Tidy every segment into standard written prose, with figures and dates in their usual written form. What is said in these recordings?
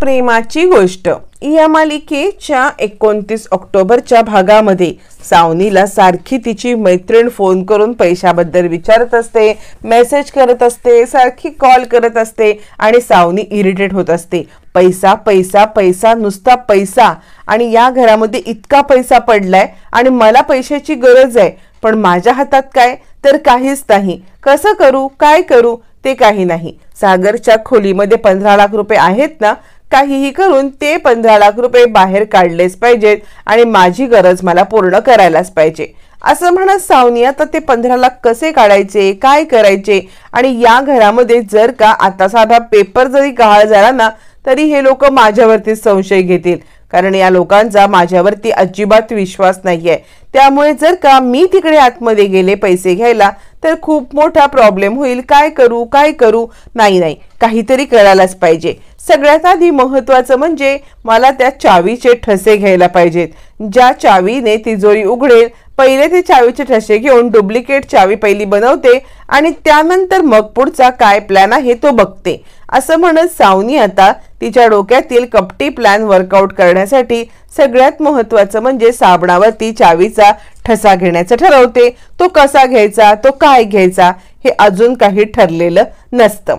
प्रेमाची गोष्ट या मालिकेच्या 29 ऑक्टोबरच्या भागामध्ये सावनीला सारखी तिची मैत्रीण फोन करून पैशाबद्दल विचारत असते, मेसेज करत असते, सारखी कॉल करत असते आणि सावनी इरिटेट होत असते. पैसा पैसा पैसा नुसता पैसा आणि या घरामध्ये इतका पैसा पडलाय आणि मला पैशाची गरज आहे, पण माझ्या हातात काय तर काहीच नाही. कसं करू, काय करू ते काही नाही. सागरच्या खोलीमध्ये 15 लाख रुपये आहेत ना, काहीही करून ते 15 लाख रुपये बाहेर काढलेच पाहिजेत आणि माझी गरज मला पूर्ण करायलाच पाहिजे असं म्हणत सावनी आता ते 15 लाख कसे काढायचे, काय करायचे. आणि या घरामध्ये जर का आता साधा पेपर जरी गहाळ झाला ना तरी हे लोक माझ्यावरती संशय घेतील, कारण या लोकांचा माझ्यावरती अजिबात विश्वास नाहीये. त्यामुळे जर का मी तिकडे आतमध्ये गेले पैसे घ्यायला तर खूप मोठा प्रॉब्लेम होईल. काय करू काय करू, नाही काहीतरी करायलाच पाहिजे. सगळ्यात आधी महत्वाचं म्हणजे मला त्या चावीचे ठसे घ्यायला पाहिजेत. ज्या चावीने तिजोरी उघडेल पहिले ते चावीचे ठसे घेऊन डुप्लिकेट चावी पहिली बनवते आणि त्यानंतर मग पुढचा काय प्लॅन आहे तो बघते असं म्हणत सावनी आता तिच्या डोक्यातील कपटी प्लॅन वर्कआउट करण्यासाठी सगळ्यात महत्वाचं म्हणजे साबणावरती चावीचा ठसा घेण्याचं ठरवते. तो कसा घ्यायचा, तो काय घ्यायचा हे अजून काही ठरलेलं नसतं.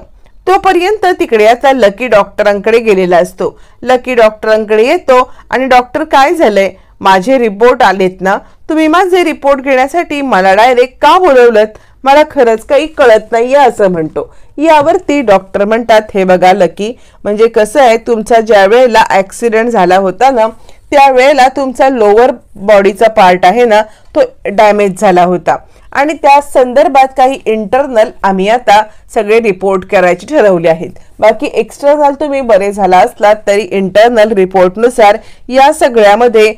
तोपर्यंत तिकडे आता लकी डॉक्टरांकडे गेलेला असतो. लकी डॉक्टरांकडे येतो आणि डॉक्टर काय झालंय, माझे रिपोर्ट आलेत ना, तुम्ही माझे रिपोर्ट घेण्यासाठी मला डायरेक्ट का बोलवलं, मला खरंच काही कळत नाहीये असं म्हणतो. यावरती डॉक्टर म्हणतात, हे बघा लकी, म्हणजे कसं आहे, तुमचा ज्या वेळेला ऍक्सिडेंट झाला होता ना त्यावेळेला तुमचा लोअर बॉडीचा पार्ट आहे ना तो डॅमेज झाला होता आणि त्या संदर्भात काही इंटरनल आम्ही आता सगळे रिपोर्ट करायचे ठरवले आहेत. बाकी एक्सटर्नल तुम्ही बरे झाला असलात तरी इंटरनल रिपोर्टनुसार या सगळ्यामध्ये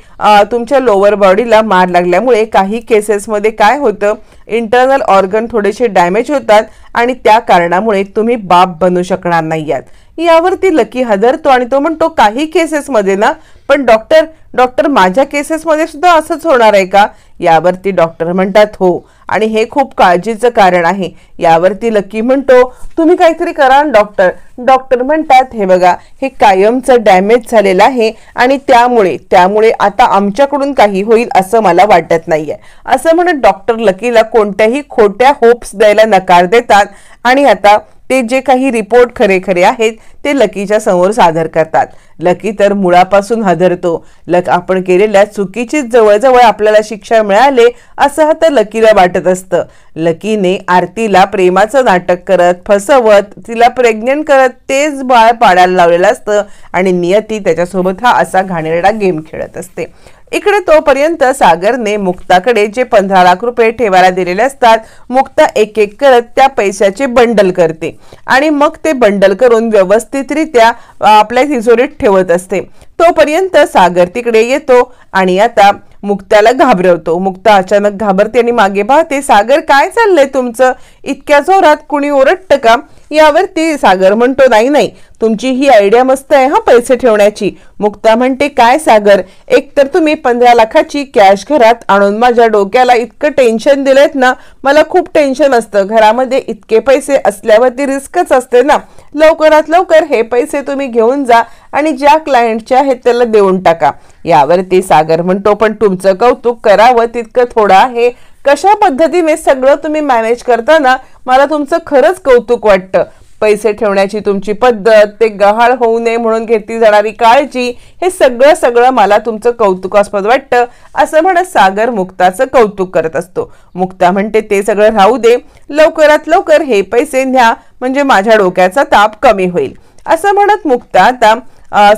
तुमच्या लोअर बॉडीला मार लागल्यामुळे काही केसेसमध्ये काय होतं, इंटरनल ऑर्गन थोडेसे डॅमेज होतात आणि त्या कारणामुळे तुम्ही बाप बनू शकणार नाही आहात. यावरती लकी हादरतो आणि तो म्हणतो, काही केसेसमध्ये ना, पण डॉक्टर माझ्या केसेसमध्ये सुद्धा असंच होणार आहे का? यावरती डॉक्टर म्हणतात, हो, आणि हे खूप काळजीचं कारण आहे. यावरती लकी म्हणतो, तुम्ही काहीतरी करा डॉक्टर म्हणतात, हे बघा, हे कायमचं डॅमेज झालेलं आहे आणि त्यामुळे आता आमच्याकडून काही होईल असं मला वाटत नाहीये असं म्हणत डॉक्टर लकीला कोणत्याही खोट्या होप्स द्यायला नकार देतात आणि आता ते जे काही रिपोर्ट खरे आहेत ते लकीच्या समोर सादर करतात. लकी तर मुळापासून हादरतो. आपण केलेल्या चुकीची जवळजवळ आपल्याला शिक्षा मिळाले असं तर लकीला वाटत असतं. लकीने आरतीला प्रेमाचं नाटक करत फसवत तिला प्रेग्नेंट करत तेच बाळ पाडायला लावलेलं असतं आणि नियती त्याच्यासोबत हा असा घाणेरडा गेम खेळत असते. इकडे तोपर्यंत सागरने मुक्ताकडे जे 15 लाख रुपये ठेवायला दिलेले असतात, मुक्ता एक एक करत त्या पैशाचे बंडल करते आणि मग ते बंडल करून व्यवस्थितरित्या आपल्या तिजोरीत ठेवत असते. तोपर्यंत सागर तिकडे येतो आणि आता मुक्ताला घाबरवतो. मुक्ता अचानक घाबरते आणि मागे पाहते. सागर, काय चाललंय तुमचं, इतक्या जोरात कुणी ओरडतं का? यावरती सागर म्हणतो, नाही, तुमची ही आयडिया मस्त आहे हा पैसे ठेवण्याची. मुक्ता म्हणते, काय सागर, एक तर तुम्ही 15 लाखाची कॅश घरात आणून माझ्या डोक्याला इतकं टेन्शन दिलेत ना, मला खूप टेन्शन असतं. घरामध्ये इतके पैसे असल्यावरती रिस्कच असते ना. लवकरात लवकर हे पैसे तुम्ही घेऊन जा आणि ज्या क्लायंटचे आहेत त्याला देऊन टाका. यावरती सागर म्हणतो, पण तुमचं कौतुक करावं तितकं थोडं आहे. कशा पद्धतीने सगळं तुम्ही मॅनेज करता ना, मला तुमचं खरंच कौतुक वाटतं. पैसे ठेवण्याची तुमची पद्धत, ते गहाळ होऊ नये म्हणून घेतली जाणारी काळजी, हे सगळं मला तुमचं कौतुकास्पद वाटतं असं म्हणत सागर मुक्ताचं कौतुक करत असतो. मुक्ता म्हणते, ते सगळं राहू दे, लवकरात लवकर हे पैसे न्या म्हणजे माझ्या डोक्याचा ताप कमी होईल असं म्हणत मुक्ता आता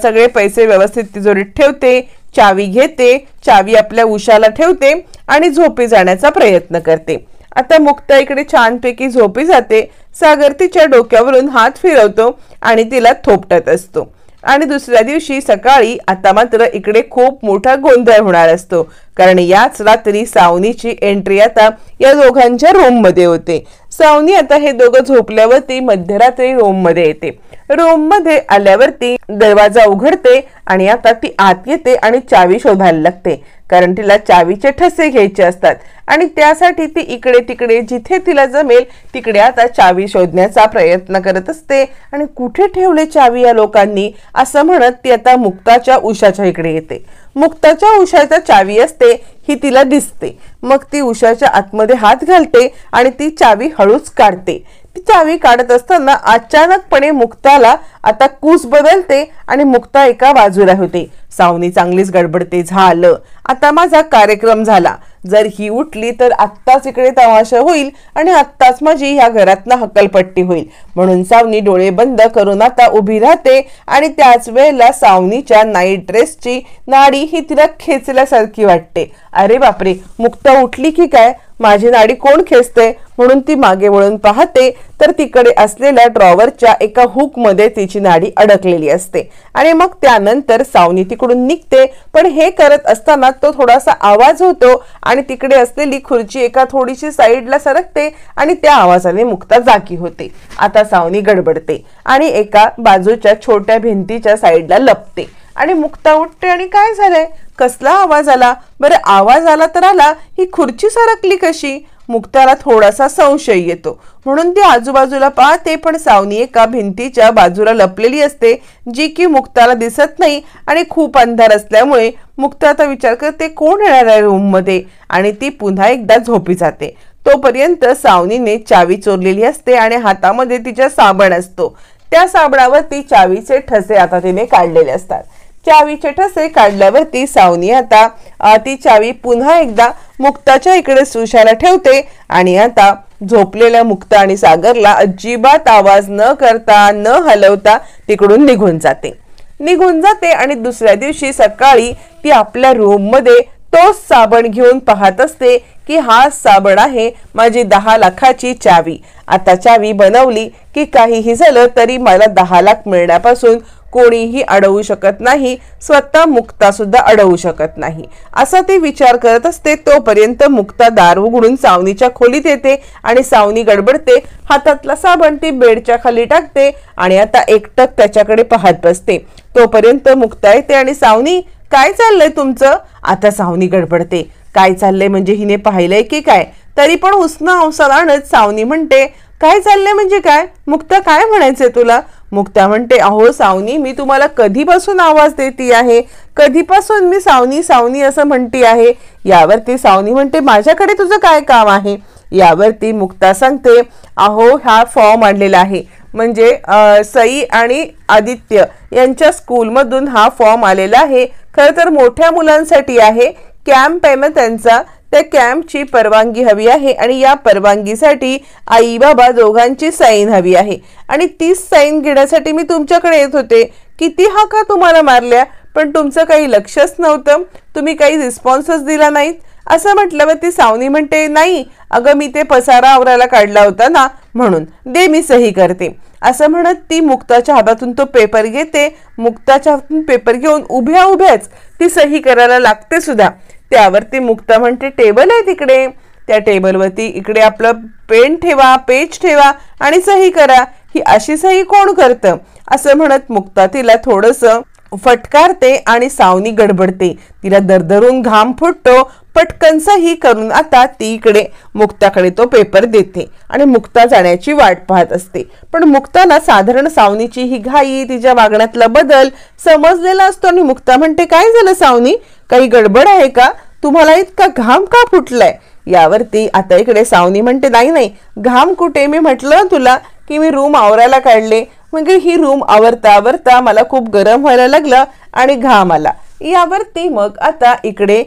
सगळे पैसे व्यवस्थित तिजोरीत ठेवते, चावी घेते, चावी आपल्या उशाला ठेवते आणि झोपी जाण्याचा प्रयत्न करते. आता मुक्ता इकडे छानपैकी झोपी जाते. सागर तिच्या डोक्यावरून हात फिरवतो आणि तिला थोपटत असतो. आणि दुसऱ्या दिवशी सकाळी आता मात्र इकडे खूप मोठा गोंधळ होणार असतो, कारण याच रात्री सावनीची एंट्री आता या दोघांच्या रूम मध्ये होते. सावनी आता हे दोघं झोपल्यावरती मध्यरात्री रूम मध्ये येते. रूम मध्ये आल्यावरती दरवाजा उघडते आणि आता ती आत येते आणि चावी शोधायला लागते. कारण तिला चावीचे ठसे घ्यायचे असतात आणि त्यासाठी ती इकडे तिकडे जिथे तिला जमेल तिकडे आता चावी शोधण्याचा प्रयत्न करत असते आणि कुठे ठेवले चावी या लोकांनी असं म्हणत ती आता मुक्ताच्या उषाच्या इकडे येते. मुक्ताच्या उषाच्या चावी असते ही तिला दिसते. मग ती उषाच्या आतमध्ये हात घालते आणि ती चावी हळूच काढते. ती चावी काढत असताना अचानकपणे मुक्ताला आता कूस बदलते आणि मुक्ता एका बाजूला होते. सावनी चांगलीच गडबडते. झालं, आता माझा कार्यक्रम झाला. जर ही उठली तर आत्ताच इकडे तमाशा होईल आणि आत्ताच माझी ह्या घरातनं हकलपट्टी होईल. म्हणून सावनी डोळे बंद करून आता उभी राहते आणि त्याच वेळेला सावनीच्या नाईट ड्रेसची नाडी ही तिला खेचल्यासारखी वाटते. अरे बापरे, मुक्ता उठली की काय? माझी नाडी कोण खेचते? म्हणून ती मागे वळून पाहते तर तिकडे असलेल्या ड्रॉवरच्या एका हुक मध्ये तिची नाडी अडकलेली असते आणि मग त्यानंतर सावनी तिकडून निघते. पण हे करत असताना तो थोडासा आवाज होतो आणि तिकडे असलेली खुर्ची एका थोडीशी साईडला सरकते आणि त्या आवाजाने मुक्ता जागी होते. आता सावनी गडबडते आणि एका बाजूच्या छोट्या भिंतीच्या साईडला लपते आणि मुक्ता उठते आणि काय झालंय? कसला आवाज आला? बरं, आवाज आला तर आला, ही खुर्ची सरकली कशी? मुक्ताला थोडासा संशय येतो. म्हणून ती आजूबाजूला पाहते पण सावनी एका भिंतीच्या बाजूला लपलेली असते जी की मुक्ताला दिसत नाही आणि खूप अंधार असल्यामुळे मुक्ता आता विचार करते कोण येणार आहे रूम मध्ये आणि ती पुन्हा एकदा झोपी जाते. तोपर्यंत सावनीने चावी चोरलेली असते आणि हातामध्ये तिच्या साबण असतो. त्या साबणावरती चावीचे ठसे आता तिने काढलेले असतात. चावीचे ठसे काढल्यावरती सावनी आता ती चावी पुन्हा एकदा मुक्ताच्या इकडे सुशाला ठेवते आणि आता झोपलेल्या मुक्ता आणि सागरला अजिबात आवाज न करता न हलवता तिकडून निघून जाते आणि दुसऱ्या दिवशी सकाळी ती आपल्या रूम मध्ये तोच साबण घेऊन पाहत असते की हा साबण आहे माझी 10 लाखाची चावी. आता चावी बनवली की काहीही झालं तरी मला 10 लाख मिळण्यापासून कोणीही अडवू शकत नाही, स्वतः मुक्ता सुद्धा अडवू शकत नाही असा ती विचार करत असते. तोपर्यंत मुक्ता दार उघडून सावनीच्या खोलीत येते आणि सावनी गडबडते. हातातला साबण ती बेडच्या खाली टाकते आणि आता एकटक त्याच्याकडे पाहत बसते. तोपर्यंत मुक्ता येते आणि सावनी, काय चाललंय तुमचं? आता सावनी गडबडते. काय चाललंय म्हणजे हिने पाहिलंय की काय? तरी पण उसना अवसाला आणत सावनी म्हणते, काय चाललंय म्हणजे काय? मुक्ता, काय म्हणायचंय तुला? मुक्ता म्हणते, अहो सावनी, मी तुम्हाला कधीपासून आवाज देती आहे, कधीपासून मी सावनी सावनी असं म्हणती आहे. यावरती सावनी म्हणते, माझ्याकडे तुझं काय काम आहे? यावरती मुक्ता सांगते, अहो हा फॉर्म आणलेला आहे, म्हणजे सई आणि आदित्य यांच्या स्कूलमधून हा फॉर्म आलेला आहे. खरं तर मोठ्या मुलांसाठी आहे, कॅम्प आहे ना त्यांचा, त्या कॅम्पची परवानगी हवी आहे आणि या परवानगीसाठी आई बाबा दोघांची साईन हवी आहे आणि ती साईन घेण्यासाठी मी तुमच्याकडे येत होते. किती हाका तुम्हाला मारल्या पण तुमचं काही लक्षच नव्हतं, तुम्ही काही रिस्पॉन्सच दिला नाहीत असं म्हटल्यावर ती सावनी म्हणते, नाही अगं मी ते पसारा आवरायला काढला होता ना म्हणून, दे मी सही करते असं म्हणत ती मुक्ताच्या हातातून तो पेपर घेते. मुक्ताच्या हातातून पेपर घेऊन उभ्या उभ्याच ती सही करायला लागते सुद्धा. त्यावरती मुक्ता म्हणते, टेबल आहे तिकडे, त्या टेबलवरती इकडे आपलं पेन ठेवा, पेज ठेवा आणि सही करा. ही अशी सही कोण करतं? असं म्हणत मुक्ता तिला थोडंसं फटकारते आणि सावनी गडबडते. तिला दरदरून घाम फुटतो. पटकन सही करून आता ती इकडे मुक्ताकडे तो पेपर देते आणि मुक्ता जाण्याची वाट पाहत असते. पण मुक्ताला साधारण सावनीची ही घाई, तिच्या वागण्यातला बदल समजलेला असतो आणि मुक्ता म्हणते, काय झालं सावनी, काही गडबड आहे का? तुम्हाला इतका घाम का फुटलाय? यावरती आता इकडे सावनी म्हणते, नाही नाही घाम कुठे, मी म्हटलं तुला की मी रूम आवरायला काढले, म्हणजे ही रूम आवरता आवरता मला खूप गरम व्हायला लागलं आणि घाम आला. यावरती मग आता इकडे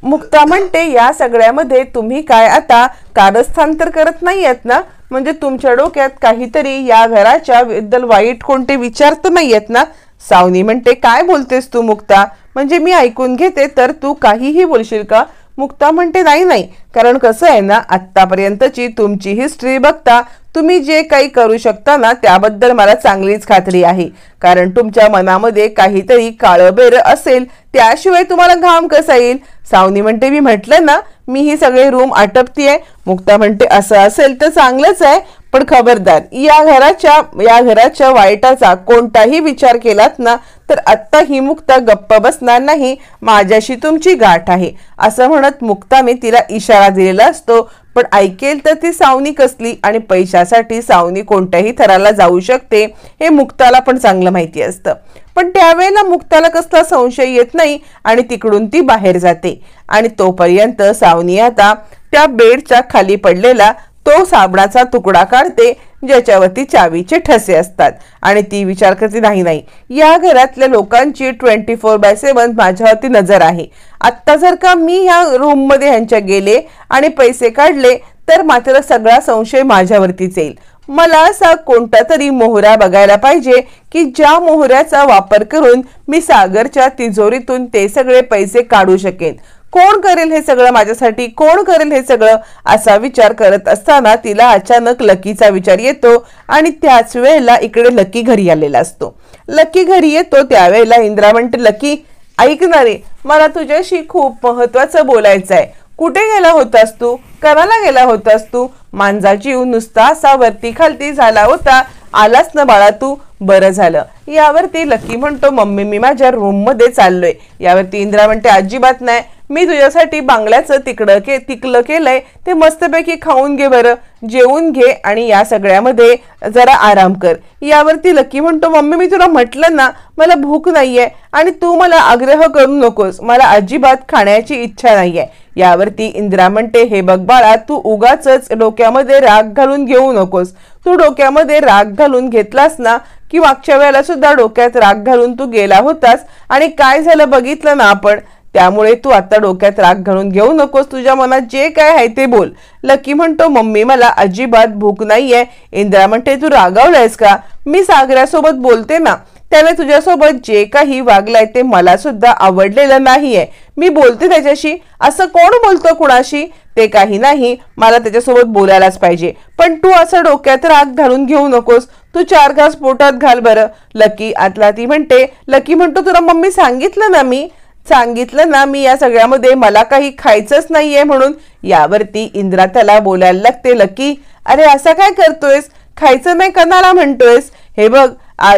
मुक्ता म्हणते, या सगळ्यामध्ये तुम्ही काय आता कारस्थान तर करत नाहीयेत ना? म्हणजे तुमच्या डोक्यात काहीतरी या घराच्या बद्दल वाईट कोणते विचार तर नाहीयेत ना? सावनी म्हणते, काय बोलतेस तू मुक्ता, म्हणजे मी ऐकून घेते तर तू काहीही बोलशील का? मुक्ता म्हणते, नाही नाही, कारण कसं आहे ना, आत्तापर्यंतची तुमची हिस्ट्री बघता तुम्ही जे काही करू शकता ना त्याबद्दल मला चांगलीच खात्री आहे. कारण तुमच्या मनामध्ये काहीतरी काळबेर असेल, त्याशिवाय तुम्हाला घाम कसा येईल? सावनी म्हणते मी म्हटलं ना मी ही सगळे रूम आटपतीये. मुक्ता म्हणते असं असेल तर चांगलंच आहे, पण खबरदार या घराच्या वाईटाचा कोणताही विचार केलात ना तर आत्ता ही मुक्ता गप्प बसणार नाही, माझ्याशी तुमची गाठ आहे असं म्हणत मुक्ताने तिला इशारा दिलेला असतो. पण ऐकेल तर ती सावनी कसली आणि पैशासाठी सावनी कोणत्याही थराला जाऊ शकते हे मुक्ताला पण चांगलं माहिती असतं. पण त्यावेळेला मुक्ताला कसला संशय येत नाही आणि तिकडून ती बाहेर जाते. आणि तोपर्यंत सावनी आता त्या बेडच्या खाली पडलेला तो साबणाचा तुकडा काढते ज्याच्यावरती चावीचे ठसे असतात आणि ती विचार करते नाही या घरातल्या लोकांची 24/7 माझ्यावरती नजर आहे. आत्ता जर का मी ह्या रूम मध्ये ह्यांच्या गेले आणि पैसे काढले तर मात्र सगळा संशय माझ्यावरतीच येईल. मला असा कोणता तरी मोहरा बघायला पाहिजे की ज्या मोहऱ्याचा वापर करून मी सागरच्या तिजोरीतून ते सगळे पैसे काढू शकेन. कोण करेल हे सगळं माझ्यासाठी, कोण करेल हे सगळं असा विचार करत असताना तिला अचानक लकीचा विचार येतो. आणि त्याच वेळेला इकडे लकी घरी आलेला असतो. लकी घरी येतो त्यावेळेला इंद्रा म्हणते लकी ऐक ना रे, मला तुझ्याशी खूप महत्वाचं बोलायचं आहे. कुठे गेला होतास तू, करायला गेला होतास तू? मांजा जीव नुसता असा वरती खालती झाला होता, आलास ना बाळा तू, बरं झालं. यावरती लकी म्हणतो मम्मी मी माझ्या रूम मध्ये चाललोय. यावरती इंद्रा म्हणते अजिबात नाही, मी तुझ्यासाठी बांगल्याचं तिकलं केलंय, ते मस्तपैकी खाऊन घे बरं, जेवून घे आणि या सगळ्यामध्ये जरा आराम कर. यावरती लकी म्हणतो मम्मी मी तुला म्हटलं ना मला भूक नाहीये आणि तू मला आग्रह करू नकोस, मला अजिबात खाण्याची इच्छा नाहीये. यावरती इंद्रा म्हणते हे बघ बाळा, तू उगाचच डोक्यामध्ये राग घालून घेऊ नकोस. तू डोक्यामध्ये राग घालून घेतलास ना की मागच्या वेळेला सुद्धा डोक्यात राग घालून तू गेला होतास आणि काय झालं बघितलं ना आपण. त्यामुळे तू आता डोक्यात राग घालून घेऊ नकोस, तुझ्या मनात जे काय आहे ते बोल. लकी म्हणतो मम्मी मला अजिबात भूक नाहीये. इंद्रा म्हणते तू रागावलायस का? मी सागरासोबत बोलते ना, त्याने तुझ्यासोबत जे काही वागलाय ते मला सुद्धा आवडलेलं नाहीये. मी बोलते त्याच्याशी. असं कोण बोलतो कुणाशी? ते काही नाही, मला त्याच्यासोबत बोलायलाच पाहिजे. पण तू असं डोक्यात राग घालून घेऊ नकोस, तू 4 घास पोटात घाल बरं. लकी म्हणतो तुला मम्मी सांगितलं ना मी या सगळ्यामध्ये मला काही खायचंच नाहीये म्हणून. यावरती इंद्रा त्याला बोलायला लागते लकी अरे असं काय करतोयस, खायचं नाही कणाला म्हणतोयस? हे बघ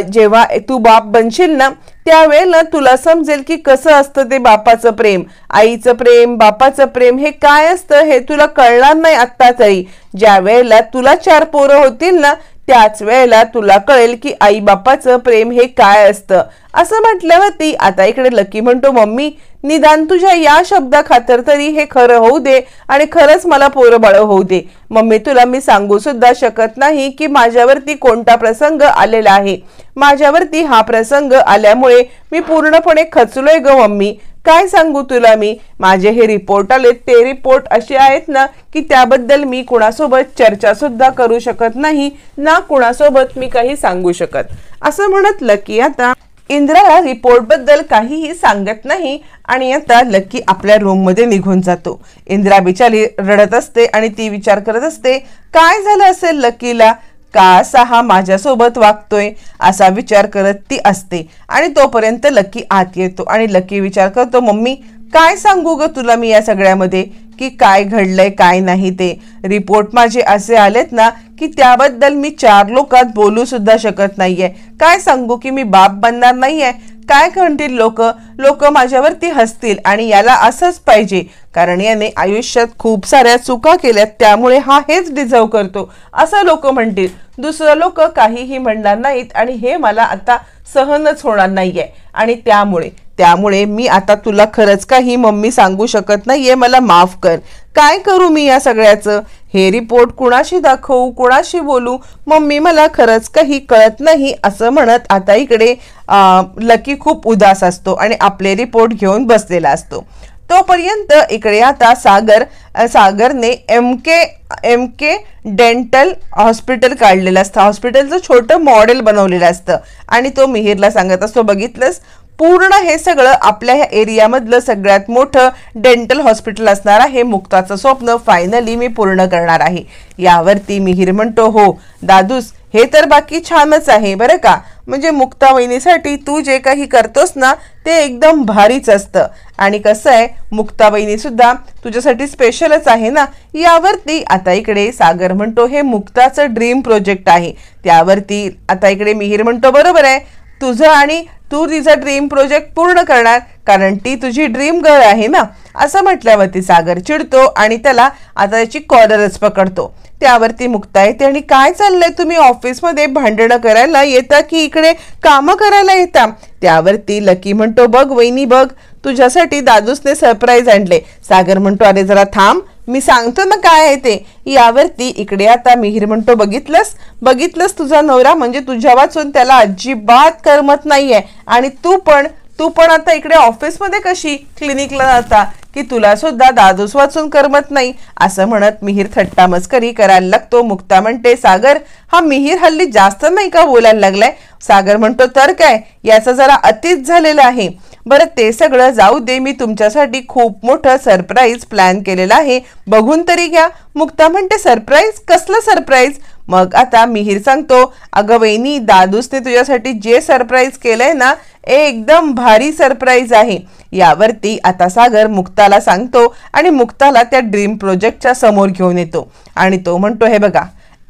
जेव्हा तू बाप बनशील ना त्यावेळेला तुला समजेल की कसं असतं ते बापाचं प्रेम, आईचं प्रेम, बापाचं प्रेम हे काय असतं हे तुला कळणार नाही आत्ता तरी. ज्या वेळेला तुला 4 पोरं होतील ना त्याच वेळेला तुला कळेल की आई बापाचं प्रेम हे काय असतं. असं म्हटल्यावरती आता इकडे लकी म्हणतो मम्मी निदान तुझ्या या शब्दा खातर तरी हे खरं होऊ दे आणि खरंच मला पोरं बाळ होऊ दे. मम्मी तुला मी सांगू सुद्धा शकत नाही की माझ्यावरती कोणता प्रसंग आलेला आहे. माझ्यावरती हा प्रसंग आल्यामुळे मी पूर्णपणे खचलोय ग मम्मी. काय सांगू तुला मी, माझे हे रिपोर्ट आले ते रिपोर्ट असे आहेत ना की त्याबद्दल मी कुणासोबत चर्चा सुद्धा करू शकत नाही ना कुणासोबत मी काही सांगू शकत. असं म्हणत लकी आता इंद्राला रिपोर्ट बद्दल काहीही सांगत नाही आणि आता लकी आपल्या रूम मध्ये निघून जातो. इंद्रा बिचारी रडत असते आणि ती विचार करत असते काय झालं असेल लकीला, का असा हा माझ्यासोबत वागतोय असा विचार करत ती असते. आणि तोपर्यंत लकी आत येतो आणि लकी विचार करतो मम्मी काय सांगू ग तुला मी या सगळ्यामध्ये की काय घडलंय काय नाही ते. रिपोर्ट माझे असे आलेत ना की त्याबद्दल मी 4 लोकात बोलू सुद्धा शकत नाहीये. काय सांगू की मी बाप बनणार नाहीये. काय म्हणतील लोक माझ्यावरती हसतील आणि याला असंच पाहिजे कारण याने आयुष्यात खूप साऱ्या चुका केल्यात त्यामुळे हा हेच डिझर्व करतो असं लोक म्हणतील. दुसरं लोक काहीही म्हणणार नाहीत आणि हे मला आता सहनच होणार नाहीये. आणि त्यामुळे मी आता तुला खरंच काही मम्मी सांगू शकत नाहीये, मला माफ कर. काय करू मी या सगळ्याचं, हे रिपोर्ट कुणाशी दाखवू, कुणाशी बोलू मम्मी, मला खरंच काही कळत नाही असं म्हणत आता इकडे लकी खूप उदास असतो आणि आपले रिपोर्ट घेऊन बसलेला असतो. तोपर्यंत इकडे आता सागरने एम के डेंटल हॉस्पिटल काढलेलं असतं. हॉस्पिटलचं छोटं मॉडेल बनवलेलं असतं आणि तो मिहिरला सांगत असतो बघितलंस पूर्ण हे सगळं आपल्या ह्या एरियामधलं सगळ्यात मोठं डेंटल हॉस्पिटल असणार आहे. मुक्ताचं स्वप्न फायनली मी पूर्ण करणार आहे. यावरती मिहिर म्हणतो हो दादूस हे तर बाकी छानच आहे बरं का, म्हणजे मुक्ता वहिनीसाठी तू जे काही करतोस ना ते एकदम भारीच असतं. आणि कसं आहे, मुक्ता वहिनी सुद्धा तुझ्यासाठी स्पेशलच आहे ना. यावरती आता इकडे सागर म्हणतो हे मुक्ताचं ड्रीम प्रोजेक्ट आहे. त्यावरती आता इकडे मिहीर म्हणतो बरोबर आहे तुझं, आणि तू तिचा ड्रीम प्रोजेक्ट पूर्ण करणार कारण ती तुझी ड्रीम गर्ल आहे ना. असं म्हटल्यावरती सागर चिडतो आणि त्याला आता त्याची कॉलरच पकडतो. त्यावरती मुक्ता येते आणि काय चाललंय, तुम्ही ऑफिसमध्ये भांडणं करायला येता की इकडे कामं करायला येता. त्यावरती लकी म्हणतो बघ वहिनी बघ, तुझ्यासाठी दादूसने सरप्राईज आणले. सागर म्हणतो अरे जरा थांब, मी सांगतो ना काय आहे ते. यावरती इकडे आता मिहीर म्हणतो बघितलंस तुझा नवरा, म्हणजे तुझ्या वाचून त्याला अजिबात करमत नाहीये. आणि तू पण आता इकडे ऑफिसमध्ये कशी क्लिनिकला जाता की तुला सुद्धा दादूस वाचून करमत नाही. असं म्हणत मिहीर थट्टा मस्करी करायला लागतो. मुक्ता म्हणते सागर हा मिहीर हल्ली जास्त नाही का बोलायला लागलाय. सागर म्हणतो तर काय, याचा जरा अतिच झालेला आहे. बरं ते सगळं जाऊ दे, मी तुमच्यासाठी खूप मोठं सरप्राईज प्लॅन केलेलं आहे, बघून तरी घ्या. मुक्ता म्हणते सरप्राईज, कसलं सरप्राईज. मग आता मिहीर सांगतो अगं वहिनी दादूसने तुझ्यासाठी जे सरप्राईज केलंय ना एकदम भारी सरप्राईज आहे. यावरती आता सागर मुक्ताला सांगतो आणि मुक्ताला त्या ड्रीम प्रोजेक्टच्या समोर घेऊन येतो. आणि तो म्हणतो हे बघा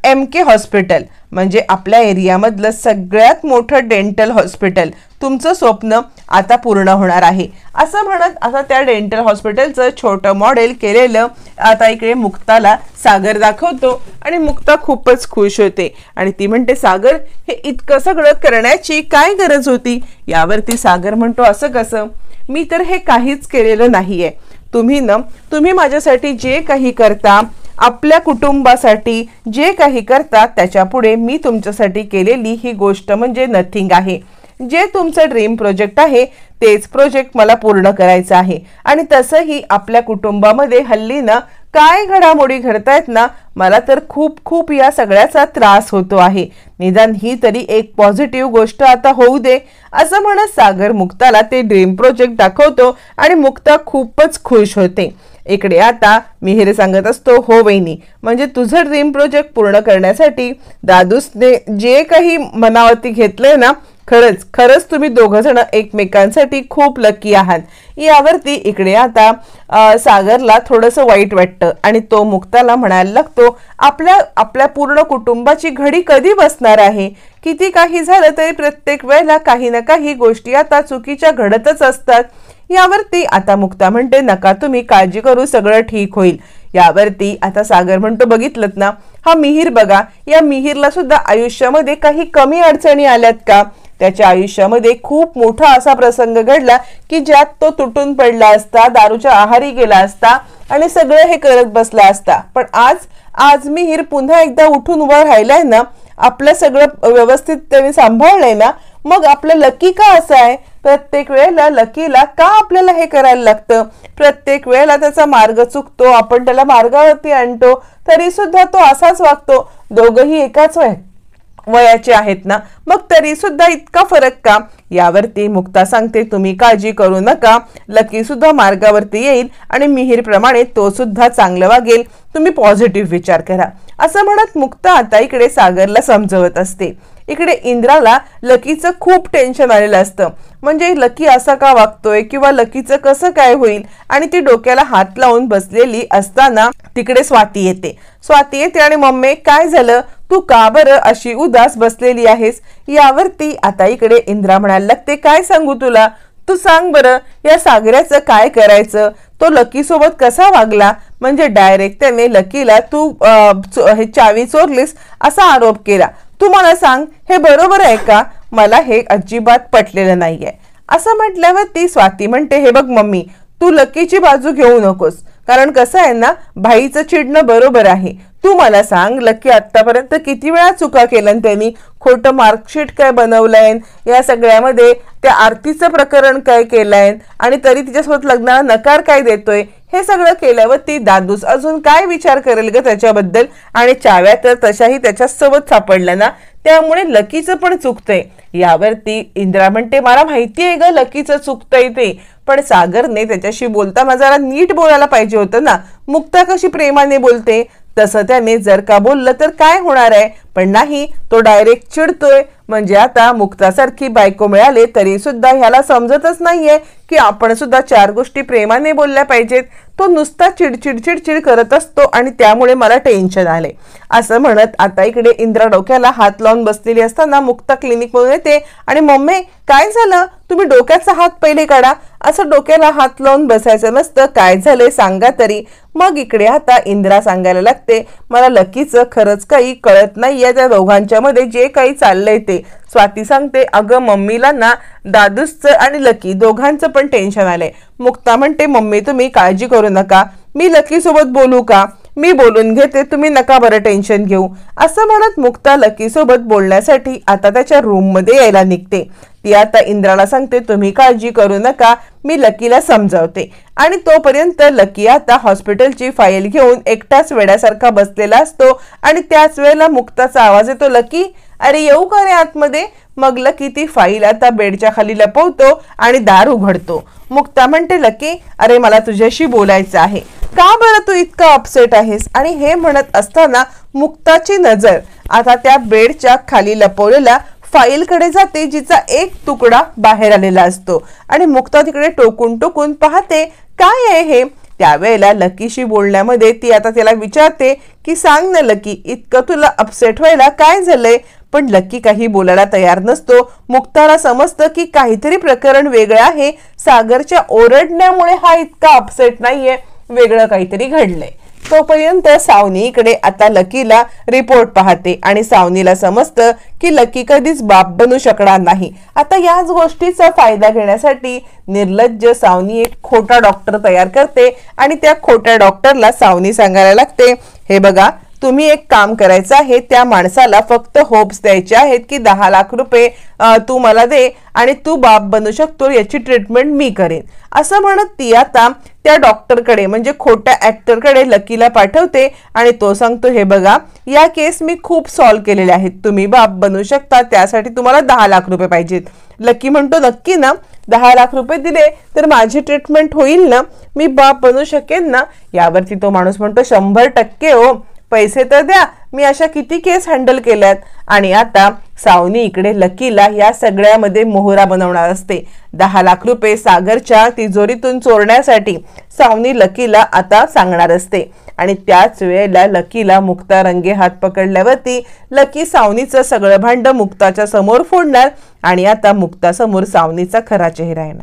MK हॉस्पिटल म्हणजे आपल्या एरियामधलं सगळ्यात मोठं डेंटल हॉस्पिटल, तुमचं स्वप्न आता पूर्ण होणार आहे. असं म्हणत आता त्या डेंटल हॉस्पिटलचं छोटं मॉडेल केलेलं आता इकडे मुक्ताला सागर दाखवतो आणि मुक्ता खूपच खुश होते. आणि ती म्हणते सागर हे इतकं सगळं करण्याची काय गरज होती. यावरती सागर म्हणतो असं कसं, मी तर हे काहीच केलेलं नाहीये. तुम्ही माझ्यासाठी जे काही करता, आपल्या कुटुंबासाठी जे काही करता, त्याच्या पुढे मी तुमच्यासाठी केलेली ही गोष्ट म्हणजे नथिंग आहे. जे तुमचं ड्रीम प्रोजेक्ट आहे तेच प्रोजेक्ट मला पूर्ण करायचं आहे. आणि तसंही आपल्या कुटुंबामध्ये हल्ली ना काय घडामोडी घडतायत ना, मला तर खूप या सगळ्याचा त्रास होतो आहे. निदान ही तरी एक पॉझिटिव्ह गोष्ट आता होऊ दे. असं म्हणत सागर मुक्ताला ते ड्रीम प्रोजेक्ट दाखवतो आणि मुक्ता खूपच खुश होते. इकडे आता मिहीर सांगत असतो हो वहिनी, म्हणजे तुझं ड्रीम प्रोजेक्ट पूर्ण करण्यासाठी दादूसने जे काही मनावरती घेतलंय ना, खरंच तुम्ही दोघं जण एकमेकांसाठी खूप लकी आहात. यावरती इकडे आता सागरला थोडंसं वाईट वाटतं आणि तो मुक्ताला म्हणायला लागतो आपल्या पूर्ण कुटुंबाची घडी कधी बसणार आहे. किती काही झालं तरी प्रत्येक वेळेला काही ना काही गोष्टी आता चुकीच्या घडतच असतात. यावरती आता मुक्ता म्हणते नका तुम्ही काळजी करू, सगळं ठीक होईल. यावरती आता सागर म्हणतो बघितलंत ना हा मिहीर बघा, या मिहीरला सुद्धा आयुष्यामध्ये काही कमी अडचणी आल्यात का. त्याच्या आयुष्यामध्ये खूप मोठा असा प्रसंग घडला की ज्यात तो तुटून पडला असता, दारूच्या आहारी गेला असता आणि सगळं हे करत बसला असता. पण आज मिहीर पुन्हा एकदा उठून उभा राहिलाय ना, आपलं सगळं व्यवस्थित त्याने सांभाळलंय ना, मग आपलं लकी का असं आहे. प्रत्येक वेळेला लकीला का आपल्याला हे करायला लागतं. प्रत्येक वेळेला त्याचा मार्ग चुकतो, आपण त्याला मार्गावरती आणतो, तरी सुद्धा तो असाच वागतो. दोघंही एकाच वयाचे आहेत ना, मग तरी सुद्धा इतका फरक का. यावरती मुक्ता सांगते तुम्ही काळजी करू नका, लकी सुद्धा मार्गावरती येईल आणि मिहीर प्रमाणे तो सुद्धा चांगलं वागेल, तुम्ही पॉझिटिव्ह विचार करा. असं म्हणत मुक्ता आता इकडे सागरला समजवत असते. इकडे इंद्राला लकीचं खूप टेन्शन आलेलं असतं, म्हणजे लकी असा का वागतोय किंवा लकीचं कसं काय होईल. आणि ती डोक्याला हात लावून बसलेली असताना तिकडे स्वाती येते आणि मम्मी काय झालं, तू का बरं अशी उदास बसलेली आहेस. यावरती आता इकडे इंद्रा म्हणायला लागते काय सांगू तुला, तू सांग बरं या सागराचं काय करायचं. तो लकी सोबत कसा वागला, म्हणजे डायरेक्ट त्याने लकीला तू हे चावी चोरलीस असा आरोप केला. तू मला सांग हे बरोबर आहे का. मला हे अजिबात पटलेलं नाहीये. असं म्हटल्यावर ती स्वाती म्हणते हे बघ मम्मी, तू लकीची बाजू घेऊ नकोस, कारण कसं आहे ना, भाईचं चिडणं बरोबर आहे. तू मला सांग लकी आतापर्यंत किती वेळा चुका केल्या त्यांनी, खोटं मार्कशीट काय बनवलंय, या सगळ्यामध्ये त्या आरतीचं प्रकरण काय केलंय आणि तरी तिच्यासोबत लग्नाला नकार काय देतोय. हे सगळं केल्यावर ती दादूस अजून काय विचार करेल ग त्याच्याबद्दल. आणि चाव्या तर तशाही त्याच्यासोबत सापडल्या ना, त्यामुळे लकीचं पण चुकतंय. यावरती इंद्रा म्हणते मला माहिती आहे ग लकीचं चुकतंय ते, पण सागरने त्याच्याशी बोलताना जरा नीट बोलायला पाहिजे होतं ना. मुक्ता कशी प्रेमाने बोलते तसं त्याने जर का बोललं तर काय होणार आहे, पण नाही, तो डायरेक्ट चिडतोय. म्हणजे आता मुक्तासारखी बायको मिळाले तरी सुद्धा ह्याला समजतच नाहीये की आपण सुद्धा चार गोष्टी प्रेमाने बोलल्या पाहिजेत. तो नुसता चिडचिड चिडचिड करत असतो आणि त्यामुळे मला टेन्शन आले असं म्हणत आता इकडे इंद्रा डोक्याला हात लावून बसलेली असताना मुक्ता क्लिनिक मधून येते आणि मम्मी काय झालं, तुम्ही डोक्याचा हात पहिले काढा. असं डोक्याला हात लावून बसायचं नसतं, काय झालंय सांगा तरी. मग इकडे आता इंद्रा सांगायला लागते मला लकीचं खरंच काही कळत नाहीये त्या दोघांच्या मध्ये जे काही चाललंय ते. स्वाती सांगते अगं मम्मीला ना दादूचं आणि लकी दोघांचं पण टेन्शन आलंय. मुक्ता म्हणते मम्मी तुम्ही काळजी करू नका, मी लकी सोबत बोलू का, मी बोलून घेते, तुम्ही नका बरं टेन्शन घेऊ. असं म्हणत मुक्ता लकी सोबत बोलण्यासाठी आता त्याच्या रूम मध्ये यायला निघते. ती आता इंद्राला सांगते तुम्ही काळजी करू नका, मी लकीला समजावते. आणि तोपर्यंत लकी आता हॉस्पिटलची फाईल घेऊन एकटाच वेड्यासारखा बसलेला असतो आणि त्याच वेळेला मुक्ताचा आवाज येतो लकी अरे येऊ का रे आतमध्ये. मग लकी ती फाईल आता बेडच्या खाली लपवतो आणि दार उघडतो. मुक्ता म्हणते लकी अरे मला तुझ्याशी बोलायचं आहे, का बरं तू इतका अपसेट आहेस. आणि हे म्हणत असताना मुक्ताची नजर आता त्या बेडच्या खाली लपवलेल्या फाईल कडे जाते जिचा एक तुकडा बाहेर आलेला असतो आणि मुक्ता तिकडे टोकून टोकून पाहते काय आहे हे. त्यावेळेला लकीशी बोलण्यामध्ये ती आता त्याला विचारते की सांग ना लकी इतकं तुला अपसेट व्हायला काय झालंय. पण लकी काही बोलायला तयार नसतो. मुक्ताला समजतं की काहीतरी प्रकरण वेगळं आहे, सागरच्या ओरडण्यामुळे हा इतका अपसेट नाहीये, वेगळं काहीतरी घडलंय. तोपर्यंत सावनी इकडे आता लकीला रिपोर्ट पाहते आणि सावनीला समजतं की लकी कधीच बाप बनू शकणार नाही. आता याच गोष्टीचा फायदा घेण्यासाठी निर्लज्ज सावनी एक खोटा डॉक्टर तयार करते आणि त्या खोट्या डॉक्टरला सावनी सांगायला लागते हे बघा तुम्ही एक काम करायचं आहे, त्या माणसाला फक्त होप्स द्यायचे आहेत की 10 लाख रुपये तू मला दे आणि तू बाप बनू शकतो, याची ट्रीटमेंट मी करेन. असं म्हणत ती आता त्या डॉक्टरकडे म्हणजे खोट्या ऍक्टरकडे लकीला पाठवते आणि तो सांगतो हे बघा या केस मी खूप सॉल्व्ह केलेले आहेत, तुम्ही बाप बनू शकता, त्यासाठी तुम्हाला 10 लाख रुपये पाहिजेत. लकी म्हणतो नक्की ना, 10 लाख रुपये दिले तर माझी ट्रीटमेंट होईल ना, मी बाप बनू शकेन ना. यावरती तो माणूस म्हणतो 100% हो, पैसे तर द्या, मी अशा किती केस हँडल केल्यात. आणि आता सावनी इकडे लकीला या सगळ्यामध्ये मोहरा बनवणार असते. 10 लाख रुपये सागरच्या तिजोरीतून चोरण्यासाठी सावनी लकीला आता सांगणार असते. आणि त्याच वेळेला लकीला मुक्ता रंगे हात पकडल्यावरती लकी सावनीचं सगळं भांड मुक्ताच्या समोर फोडणार आणि आता मुक्ता समोर सावनीचा खरा चेहरा येणार.